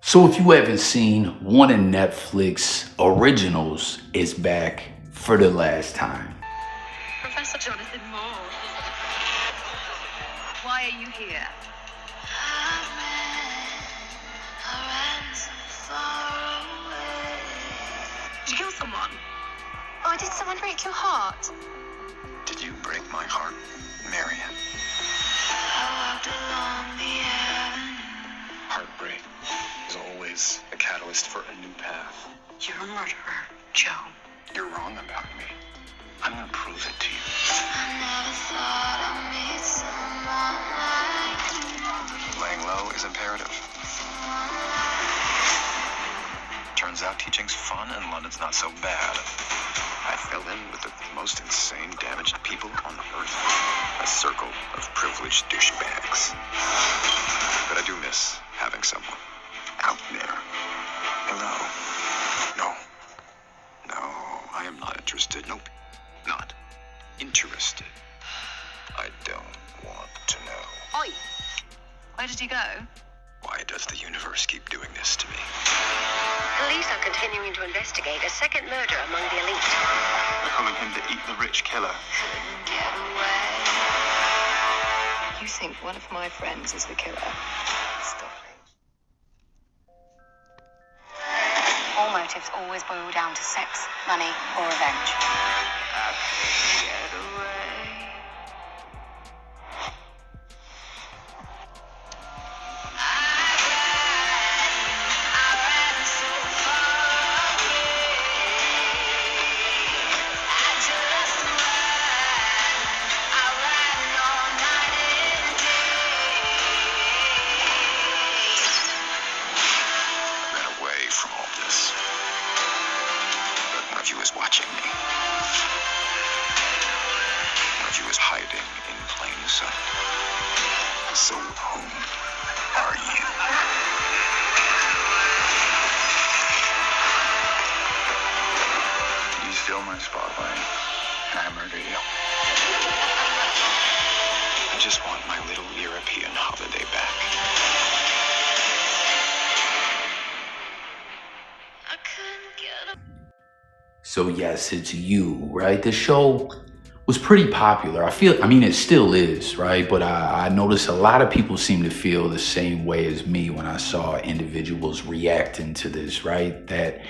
So if you haven't seen, one of Netflix originals is back for the last time. Professor Jonathan Moore. Why are you here? Did you kill someone? Oh, did someone break your heart? Did you break my heart, Marian? Heartbreak is always a catalyst for a new path. You're a murderer, Joe. You're wrong about me. I'm gonna prove it to you. Laying low is imperative. Turns out teaching's fun and London's not so bad. I fell in with the most insane, damaged people on earth. A circle of privileged douchebags. But I do miss having someone out there. Hello. No, I am not interested. Nope, not interested. I don't want to know. Oi! Where did you go? Why does the universe keep doing this to me? Police are continuing to investigate a second murder among the elite. They're calling him the Eat the Rich killer. You think one of my friends is the killer? Stop it. All motives always boil down to sex, money, or revenge. From all this. But one of you is watching me. One of you is hiding in plain sight. So who are you? You steal my spotlight, and I murder you. I just want my little European holiday back. So yes, it's you, right? The show was pretty popular. I mean, it still is, right? But I noticed a lot of people seem to feel the same way as me when I saw individuals reacting to this, right? That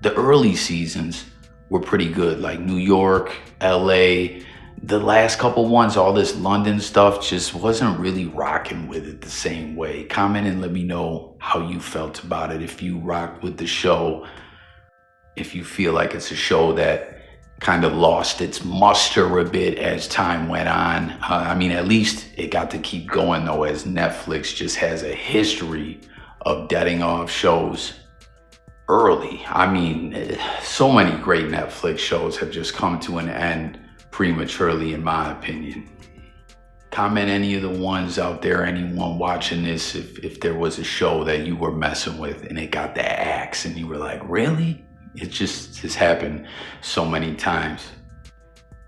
the early seasons were pretty good, like New York, LA. The last couple ones, all this London stuff just wasn't really rocking with it the same way. Comment and let me know how you felt about it. If you rocked with the show, if you feel like it's a show that kind of lost its muster a bit as time went on. I mean, at least it got to keep going though, as Netflix just has a history of deading off shows early. I mean, so many great Netflix shows have just come to an end prematurely, in my opinion. Comment any of the ones out there, anyone watching this, if there was a show that you were messing with and it got the axe and you were like, really? It just has happened so many times.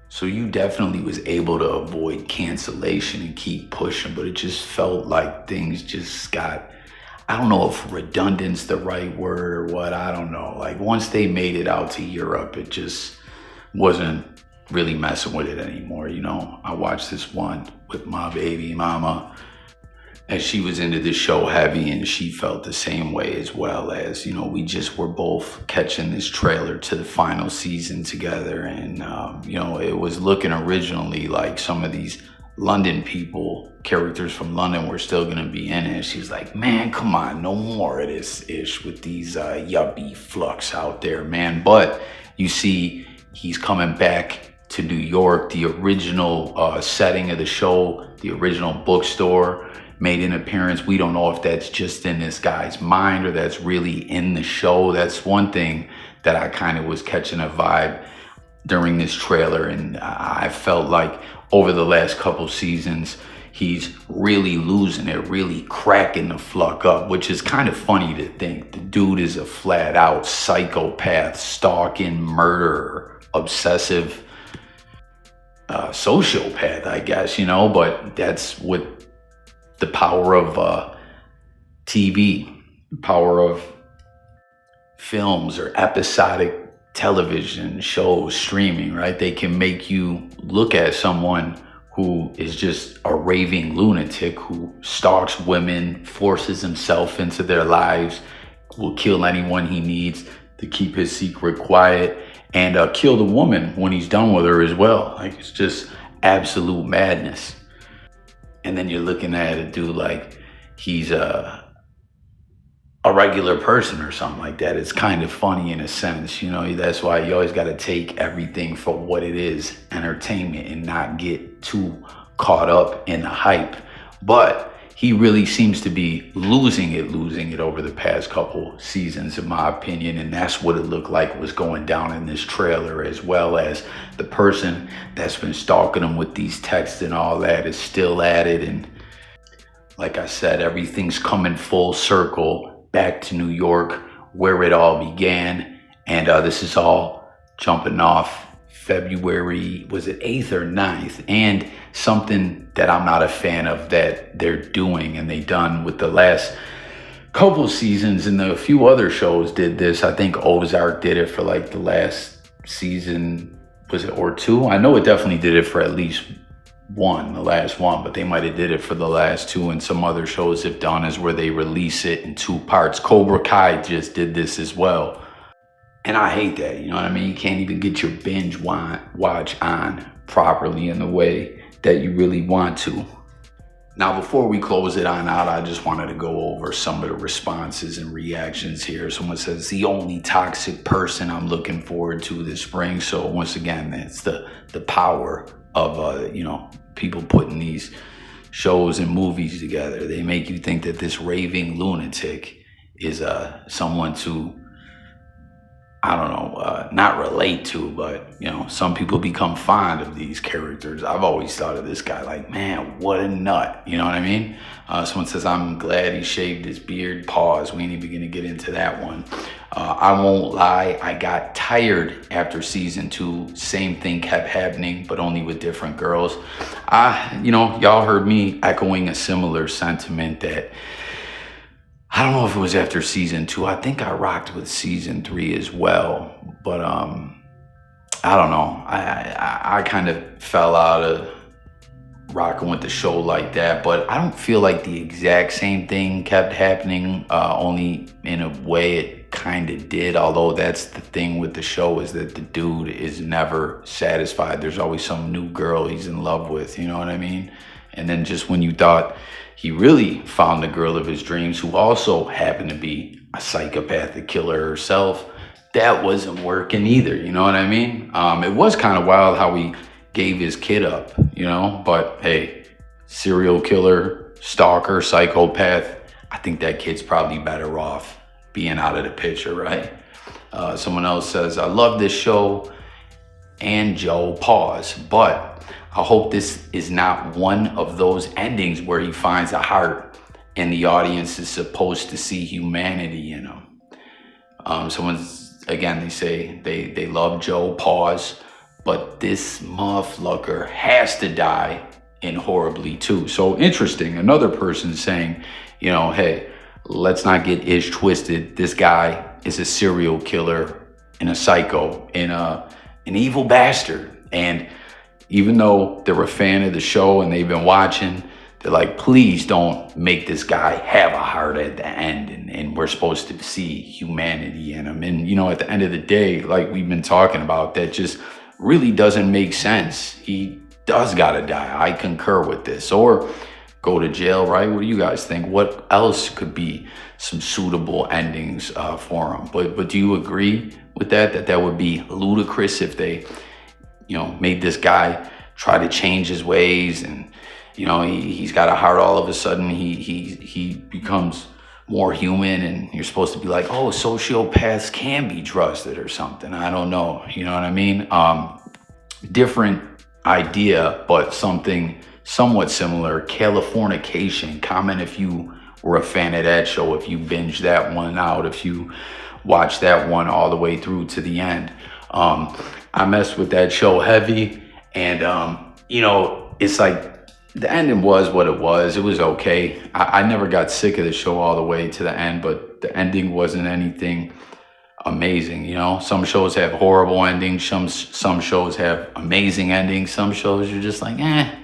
So you definitely was able to avoid cancellation and keep pushing, but it just felt like things just got, I don't know if redundant's the right word or what, I don't know. Like once they made it out to Europe, it just wasn't really messing with it anymore, you know? I watched this one with my baby mama, and she was into the show heavy, and she felt the same way, as well as, you know, we just were both catching this trailer to the final season together. And, you know, it was looking originally like some of these London people, characters from London, were still gonna be in it. She was like, man, come on, no more of this ish with these yuppie flux out there, man. But you see, he's coming back to New York. The original setting of the show, the original bookstore, made an appearance. We don't know if that's just in this guy's mind or that's really in the show. That's one thing that I kind of was catching a vibe during this trailer. And I felt like over the last couple seasons, he's really losing it, really cracking the fuck up, which is kind of funny to think. The dude is a flat out psychopath, stalking, murderer, obsessive sociopath, I guess, you know, but that's what the power of TV power of films or episodic television shows streaming, right? They can make you look at someone who is just a raving lunatic who stalks women, forces himself into their lives, will kill anyone he needs to keep his secret quiet, and kill the woman when he's done with her as well. Like, it's just absolute madness. And then you're looking at a dude like he's a regular person or something like that. It's kind of funny in a sense, you know. That's why you always got to take everything for what it is, entertainment, and not get too caught up in the hype. But he really seems to be losing it over the past couple seasons, in my opinion. And that's what it looked like was going down in this trailer, as well as the person that's been stalking him with these texts and all that is still at it. And like I said, everything's coming full circle back to New York, where it all began. And this is all jumping off February, was it 8th or 9th? And something that I'm not a fan of that they're doing, and they done with the last couple seasons, and a few other shows did this. I think Ozark did it for like the last season, was it, or two? I know it definitely did it for at least one, the last one, but they might have did it for the last two, and some other shows have done, is where they release it in 2 parts. Cobra Kai just did this as well. And I hate that, you know what I mean? You can't even get your binge watch on properly in the way that you really want to. Now, before we close it on out, I just wanted to go over some of the responses and reactions here. Someone says, the only toxic person I'm looking forward to this spring. So once again, it's the power of, you know, people putting these shows and movies together. They make you think that this raving lunatic is someone to, I don't know, not relate to, but, you know, some people become fond of these characters. I've always thought of this guy like, man, what a nut. You know what I mean? Someone says, I'm glad he shaved his beard. Pause. We ain't even going to get into that one. I won't lie. I got tired after season 2. Same thing kept happening, but only with different girls. You know, y'all heard me echoing a similar sentiment that I don't know if it was after season 2. I think I rocked with season 3 as well. But I don't know. I kind of fell out of rocking with the show like that. But I don't feel like the exact same thing kept happening. Only in a way it kind of did. Although that's the thing with the show, is that the dude is never satisfied. There's always some new girl he's in love with. You know what I mean? And then just when you thought he really found the girl of his dreams, who also happened to be a psychopathic killer herself, that wasn't working either. You know what I mean? It was kind of wild how he gave his kid up, you know, but hey, serial killer, stalker, psychopath, I think that kid's probably better off being out of the picture, right? Someone else says, I love this show and Joe, pause, but I hope this is not one of those endings where he finds a heart and the audience is supposed to see humanity in him. Again, they say they love Joe, pause, but this motherfucker has to die, and horribly too. So interesting. Another person saying, you know, hey, let's not get ish twisted. This guy is a serial killer and a psycho and an evil bastard. And even though they're a fan of the show and they've been watching, they're like, please don't make this guy have a heart at the end. And we're supposed to see humanity in him. And, you know, at the end of the day, like we've been talking about, that just really doesn't make sense. He does gotta die. I concur with this. Or go to jail, right? What do you guys think? What else could be some suitable endings for him? But do you agree with that would be ludicrous if they, you know, made this guy try to change his ways, and, you know, he's got a heart, all of a sudden he becomes more human, and you're supposed to be like, oh, sociopaths can be trusted or something. I don't know. You know what I mean? Different idea, but something somewhat similar. Californication. Comment if you were a fan of that show, if you binged that one out, if you watched that one all the way through to the end. I messed with that show heavy, and you know, it's like the ending was what it was. It was okay. I never got sick of the show all the way to the end, but the ending wasn't anything amazing. You know, some shows have horrible endings, some shows have amazing endings, some shows you're just like, eh.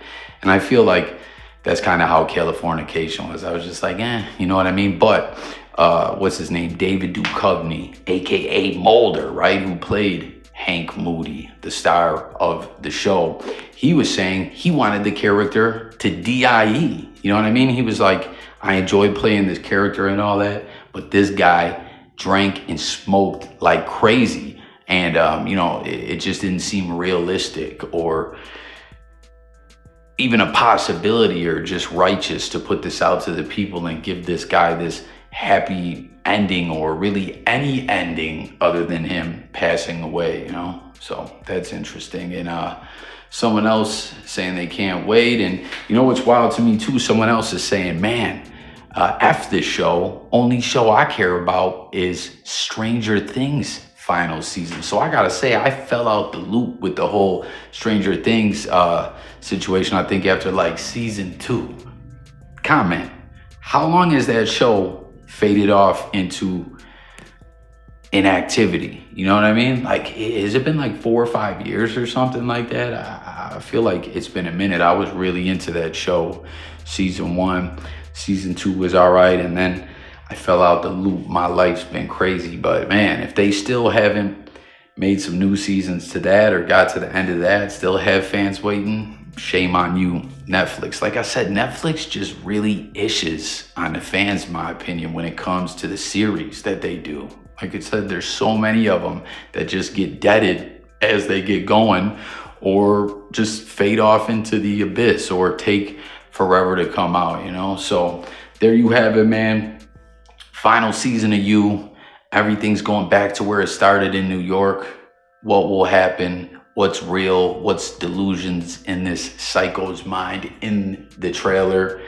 And I feel like that's kind of how Californication was. I was just like, eh, you know what I mean? But what's his name? David Duchovny, aka Mulder, right? Who played Hank Moody, the star of the show. He was saying he wanted the character to die. You know what I mean? He was like, I enjoyed playing this character and all that, but this guy drank and smoked like crazy. And, you know, it just didn't seem realistic or even a possibility or just righteous to put this out to the people and give this guy this happy ending or really any ending other than him passing away, you know? So that's interesting. And someone else saying they can't wait. And you know what's wild to me too? Someone else is saying, man, F this show. Only show I care about is Stranger Things final season. So I gotta say, I fell out the loop with the whole Stranger Things situation, I think after like season 2. Comment, how long has that show faded off into inactivity? You know what I mean? Like, has it been like 4 or 5 years or something like that? I feel like it's been a minute. I was really into that show. Season 1, season 2 was all right, and then I fell out the loop. My life's been crazy, but man, if they still haven't made some new seasons to that or got to the end of that, still have fans waiting, shame on you, Netflix. Like I said, Netflix just really issues on the fans, in my opinion, when it comes to the series that they do. Like I said, there's so many of them that just get deaded as they get going or just fade off into the abyss or take forever to come out, you know? So there you have it, man. Final season of You. Everything's going back to where it started in New York. What will happen? What's real? What's delusions in this psycho's mind in the trailer?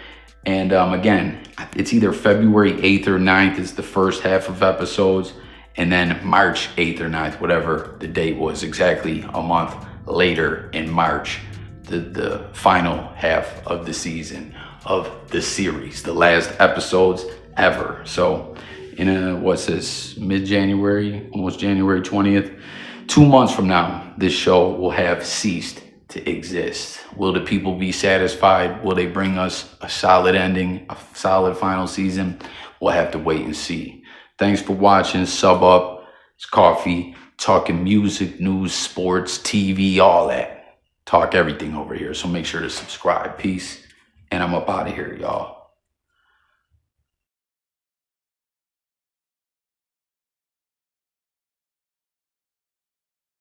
And again, it's either February 8th or 9th is the first half of episodes. And then March 8th or 9th, whatever the date was, exactly a month later in March, the final half of the season of the series, the last episodes ever. So in what's this, mid-January, almost January 20th, 2 months from now, this show will have ceased to exist. Will the people be satisfied? Will they bring us a solid ending, a solid final season? We'll have to wait and see. Thanks for watching. Sub up. It's Coffee, talking music, news, sports, TV, all that. Talk everything over here. So make sure to subscribe. Peace. And I'm up out of here, y'all.